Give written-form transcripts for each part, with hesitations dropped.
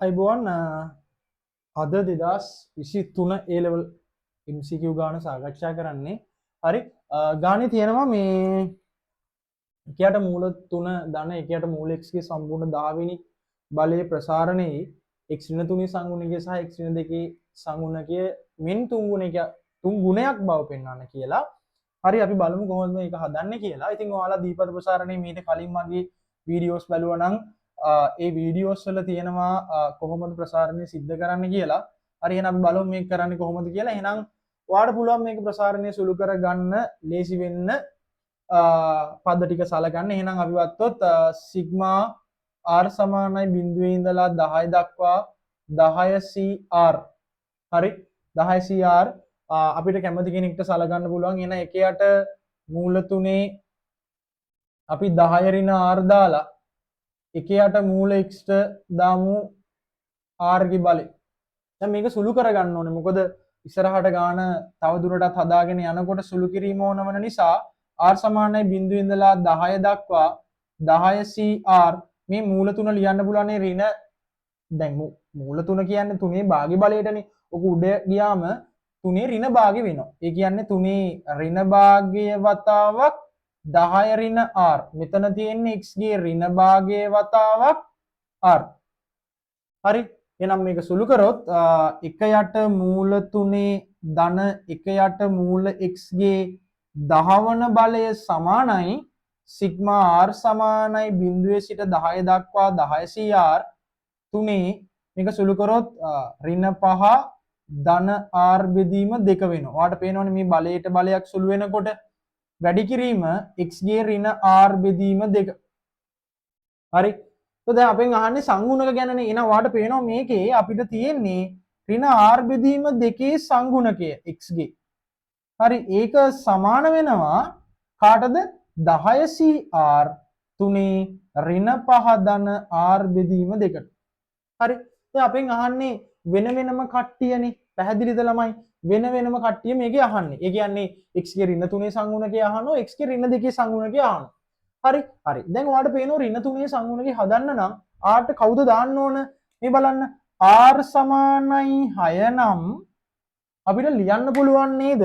අයිබෝන් අද 2023 A level MCQ ගාන සාකච්ඡා කරන්නේ. හරි ගානේ තියෙනවා මේ එකයට මූල 3 ධන එකයට මූල x ගේ සම්පූර්ණ 10 වෙනි බලයේ ප්‍රසාරණයේ x ඍණ 3 සංගුණකය සහ x ඍණ 2 සංගුණකය මෙන් තුන් ගුණයක් බව පෙන්වන්න කියලා. හරි අපි බලමු කොහොමද මේක හදන්නේ කියලා. ඉතින් ඔයාලා දීපද ප්‍රසාරණයේ මීට කලින් මගේ වීඩියෝස් බලුවා නම් ඒ වීඩියෝස් වල තියෙනවා කොහොමද ප්‍රසාරණය සිද්ධ කරන්න කියලා. හරි එහෙනම් අපි බලමු මේක කරන්නේ කොහොමද කියලා. එහෙනම් ඔයාලට පුළුවන් මේක ප්‍රසාරණය සුළු කරගන්න ලේසි වෙන්න පද ටික සලකන්න. එහෙනම් අපි වත්තොත් සිග්මා r සමානයි 0 ඉඳලා 10 දක්වා 10 cr. හරි 10 cr අපිට කැමති කෙනෙක්ට සලකන්න පුළුවන්. එහෙනම් එකයට මූල 3 අපි 10 ඍණ r දාලා එකයට මූල x ට දාමු r ගේ බලය. දැන් මේක සුළු කරගන්න ඕනේ. මොකද ඉස්සරහට ගාන තව දුරටත් හදාගෙන යනකොට සුළු කිරීම ඕන වන නිසා r සමානයි 0 ඉඳලා 10 දක්වා 10 cr මේ මූල 3 ලියන්න පුළුවන් ඍණ. දැන් මූල 3 කියන්නේ 3 භාගි බලයටනේ. ඔක උඩ ගියාම 3 ඍණ භාගි වෙනවා. ඒ කියන්නේ 3 ඍණ භාගය වතාවක් 10 ඍණ r. මෙතන තියෙන්නේ x ගේ ඍණ භාගයේ වතාවක් r. හරි. එහෙනම් මේක සුළු කරොත් එක යට මූල 3 ධන එක යට මූල x ගේ 10 වන බලය සමානයි සිග්මා r සමානයි 0 සිට 10 දක්වා 10 cr 3 මේක සුළු කරොත් ඍණ 5 ධන r බෙදීම 2 වෙනවා. ඔයාලට පේනවනේ මේ බලයට බලයක් සුළු වෙනකොට වැඩි කිරීම x ගේ ඍණ r බෙදීම 2. හරි. તો දැන් අපෙන් අහන්නේ සංගුණක ගැනනේ. එහෙනම් ඔයාලට පේනවා මේකේ අපිට තියෙන්නේ ඍණ r බෙදීම 2 සංගුණකය x ගේ. හරි. ඒක සමාන වෙනවා කාටද 10 cr 3 ඍණ 5 ධන r බෙදීම 2ට. හරි. දැන් අපෙන් අහන්නේ වෙන වෙනම කට්ටියනේ. පැහැදිලිද ළමයි? වෙන වෙනම කට්ටිය මේකේ අහන්නේ. ඒ කියන්නේ x ගේ ඍණ 3 සංගුණකය අහනවා, x ගේ ඍණ 2 සංගුණකය අහනවා. හරි. හරි. දැන් ඔයාලට පේනවා ඍණ 3 සංගුණකය හදන්න නම් r ට කවුද දාන්න ඕන? මේ බලන්න. r සමානයි 6 නම් අපිට ලියන්න පුළුවන් නේද?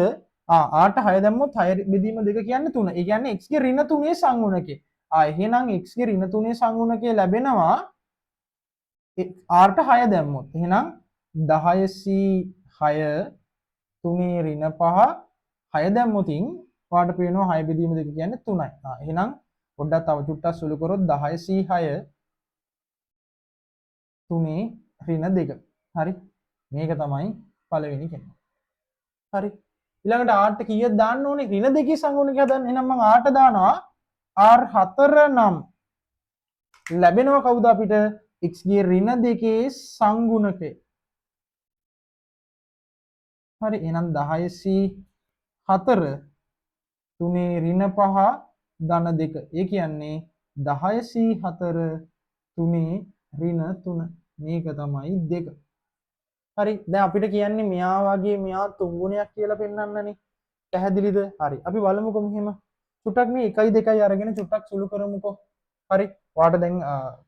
r ට 6 දැම්මොත් 6 බෙදීම 2 කියන්නේ 3. ඒ කියන්නේ x ගේ ඍණ 3 සංගුණකය. එහෙනම් x ගේ ඍණ 3 සංගුණකය ලැබෙනවා r ට 6 දැම්මොත්. එහෙනම් 10c6 3 ඍණ 5 6 දැම්මොතින් ඔයාලට පේනවා 6 බෙදීම 2 කියන්නේ 3යි. එහෙනම් පොඩ්ඩක් තව චුට්ටක් සුළු කරොත් 10c6 3 ඍණ 2. හරි. මේක තමයි පළවෙනි කෙනා. හරි. ඊළඟට r ට කීයක් දාන්න ඕනේ? ඍණ 2 සංගුණකය හදන්න. එහෙනම් මම r ට දානවා r4 නම් ලැබෙනවා කවුද අපිට? x ගේ ඍණ 2 සංගුණකය. හරි. එහෙනම් 10c4 3 ඍණ 5 ධන 2. ඒ කියන්නේ 10c4 3 ඍණ 3. මේක තමයි 2. හරි. දැන් අපිට කියන්නේ මෙයා වගේ මෙයා තුන් ගුණයක් කියලා පෙන්වන්නනේ. පැහැදිලිද? හරි. අපි බලමුකෝ මෙහෙම. චුට්ටක් මේ 1යි 2යි අරගෙන චුට්ටක් සුළු කරමුකෝ. හරි. ඔයාලට දැන්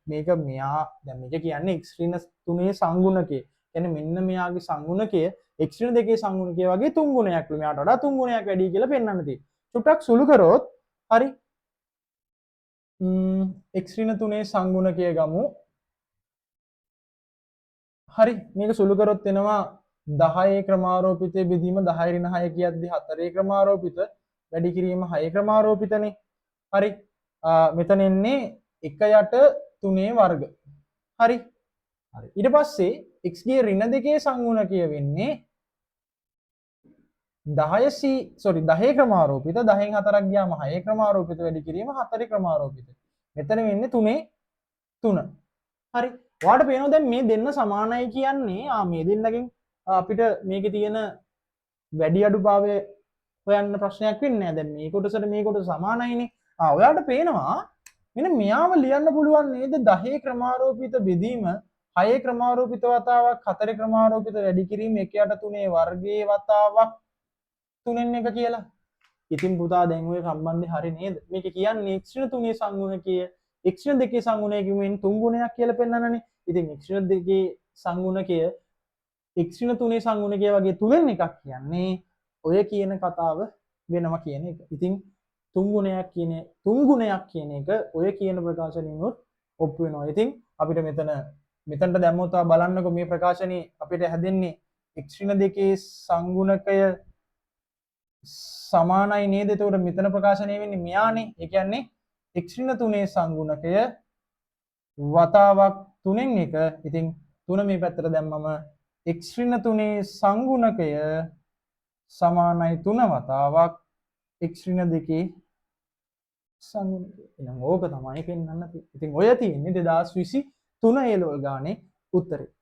මේක මෙයා දැන් මේක කියන්නේ x ඍණ 3 සංගුණකය. කියන්නේ මෙන්න මෙයාගේ සංගුණකය x ඍණ 2 සංගුණකය වගේ තුන් ගුණයක්. මෙයාට වඩා තුන් ගුණයක් වැඩි කියලා පෙන්වන්න තියෙන්නේ. චුට්ටක් සුළු කරොත් හරි. x ඍණ 3 සංගුණකය ගමු. හරි. මේක සුළු කරොත් එනවා 10 ක්‍රමාරෝපිතයේ බෙදීම 10 ඍණ 6 කියද්දි 4 ක්‍රමාරෝපිත වැඩි කිරීම 6 ක්‍රමාරෝපිතනේ. හරි. මෙතන එන්නේ 1 යට 3 වර්ග. හරි. හරි. ඊට පස්සේ x ගේ ඍණ 2 සංගුණකය වෙන්නේ 10 ක්‍රමාරෝපිත 10න් 4ක් ගියාම 6 ක්‍රමාරෝපිත වැඩි කිරීම 4 ක්‍රමාරෝපිත. මෙතන වෙන්නේ 3. හරි. ඔයාලට පේනවා දැන් මේ දෙන්න සමානයි කියන්නේ මේ දෙන්නගෙන් අපිට මේකේ තියෙන වැඩි අඩුභාවය හොයන්න ප්‍රශ්නයක් වෙන්නේ නැහැ. දැන් මේ කොටසට මේ කොටස සමානයිනේ. ඔයාලට පේනවා මෙන්න මෙයාව ලියන්න පුළුවන් නේද 10 ක්‍රමාරෝපිත බෙදීම 6 ක්‍රමාරෝපිත වතාවක් 4 ක්‍රමාරෝපිත වැඩි කිරීම 1 යට 3 වර්ගයේ වතාවක් 3න් 1 කියලා. ඉතින් පුතා දැන් ඔය සම්බන්ධය හරි නේද? මේක කියන්නේ x ඍණ 3 සංගුණකය x ඍණ 2 සංගුණකයෙන් තුන් ගුණයක් කියලා පෙන්නනනේ. ඉතින් x2 සංගුණකය x3 සංගුණකය වගේ තුනෙන් එකක් කියන්නේ ඔය කියන කතාව වෙනවා කියන එක. ඉතින් තුන් ගුණයක් කියන එක ඔය කියන ප්‍රකාශනිනුත් ඔප්පු වෙනවා. ඉතින් අපිට මෙතනට දැම්මොත් බලන්නකො මේ ප්‍රකාශනේ අපිට හැදෙන්නේ x2 සංගුණකය සමානයි නේද? එතකොට මෙතන ප්‍රකාශනය වෙන්නේ මෙයානේ. ඒ කියන්නේ x3 සංගුණකය වතාවක් 3න් එක. ඉතින් 3 මේ පැත්තට දැම්මම x3 සංගුණකය සමානයි 3 වතාවක් x2 සංගුණකය. එහෙනම් ඕක තමයි පෙන්වන්න තියෙන්නේ. ඉතින් ඔය තියෙන්නේ 2023 A level ගානේ උත්තරේ.